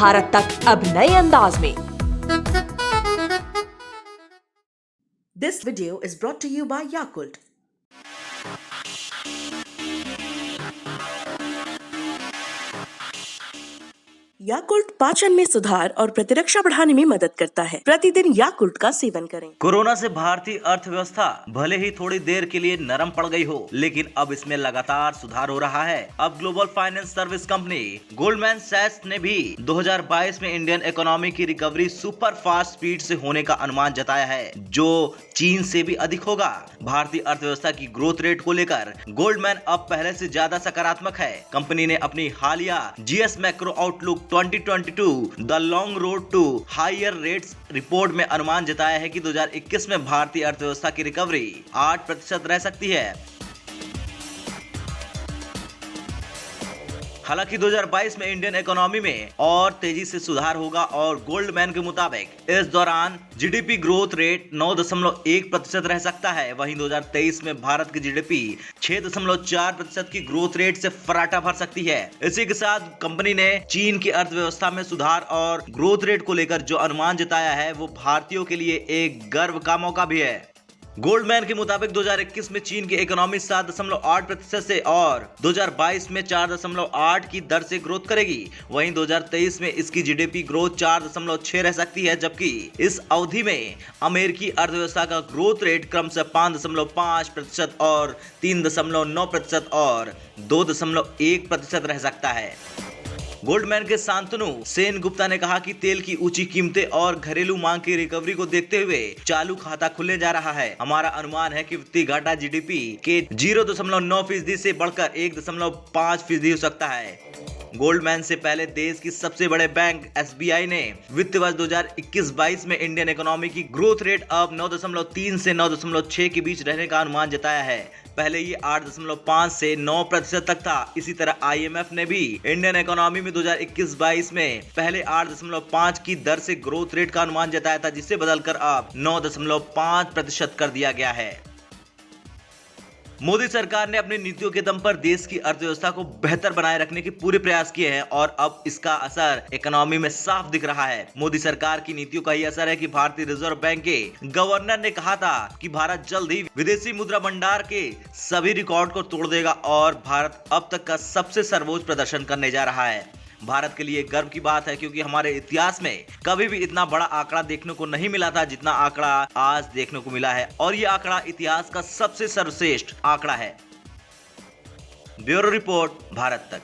भारत तक अब नए अंदाज में। This video is brought to you by Yakult. Yakult पाचन में सुधार और प्रतिरक्षा बढ़ाने में मदद करता है। प्रतिदिन याकुल्ट का सेवन करें। कोरोना से भारतीय अर्थव्यवस्था भले ही थोड़ी देर के लिए नरम पड़ गई हो, लेकिन अब इसमें लगातार सुधार हो रहा है। अब global finance service company Goldman सैक्स ने भी 2022 में इंडियन इकोनॉमी की रिकवरी सुपर फास्ट स्पीड से होने का अनुमान जताया है, जो चीन से भी अधिक होगा। भारतीय अर्थव्यवस्था की ग्रोथ रेट को लेकर गोल्डमैन अब पहले से ज्यादा सकारात्मक है। कंपनी ने अपनी हालिया GS macro outlook 2022 the long road to higher rates report में अनुमान जताया है कि 2021 में भारतीय अर्थव्यवस्था की रिकवरी 8% रह सकती है। हालांकि 2022 में इंडियन इकोनॉमी में और तेजी से सुधार होगा और गोल्डमैन के मुताबिक इस दौरान जीडीपी ग्रोथ रेट 9.1% रह सकता है। वहीं 2023 में भारत की जीडीपी 6.4% की ग्रोथ रेट से फराटा भर सकती है। इसी के साथ कंपनी ने चीन की अर्थव्यवस्था में सुधार और ग्रोथ रेट को लेकर जो अनुमान जताया है वो भारतीयों के लिए एक गर्व का मौका भी है। गोल्डमैन के मुताबिक 2021 में चीन की इकोनॉमी 7.8% से और 2022 में 4.8 की दर से ग्रोथ करेगी। वहीं 2023 में इसकी जीडीपी ग्रोथ 4.6 रह सकती है, जबकि इस अवधि में अमेरिकी अर्थव्यवस्था का ग्रोथ रेट क्रमशः 5.5% और 3.9% और 2.1% रह सकता है। गोल्डमैन के शांतनु सेन गुप्ता ने कहा कि तेल की ऊंची कीमतें और घरेलू मांग की रिकवरी को देखते हुए चालू खाता खुलने जा रहा है। हमारा अनुमान है कि वित्तीय घाटा जीडीपी के 0.9% से बढ़कर 1.5% हो सकता है। गोल्डमैन से पहले देश की सबसे बड़े बैंक एसबीआई ने वित्त वर्ष 2021-22 में इंडियन इकोनॉमी की ग्रोथ रेट अब 9.3 से 9.6 के बीच रहने का अनुमान जताया है। पहले ये 8.5 से 9% तक था। इसी तरह आईएमएफ ने भी इंडियन इकोनॉमी में 2021-22 में पहले 8.5 की दर से ग्रोथ रेट का अनुमान जताया था, जिसे बदलकर अब 9.5% कर दिया गया है। मोदी सरकार ने अपनी नीतियों के दम पर देश की अर्थव्यवस्था को बेहतर बनाए रखने के पूरे प्रयास किए हैं और अब इसका असर इकोनॉमी में साफ दिख रहा है। मोदी सरकार की नीतियों का ही असर है कि भारतीय रिजर्व बैंक के गवर्नर ने कहा था कि भारत जल्द ही विदेशी मुद्रा भंडार के सभी रिकॉर्ड को तोड़ देगा और भारत अब तक का सबसे सर्वोच्च प्रदर्शन करने जा रहा है। भारत के लिए गर्व की बात है, क्योंकि हमारे इतिहास में कभी भी इतना बड़ा आंकड़ा देखने को नहीं मिला था जितना आंकड़ा आज देखने को मिला है और ये आंकड़ा इतिहास का सबसे सर्वश्रेष्ठ आंकड़ा है। ब्यूरो रिपोर्ट, भारत तक।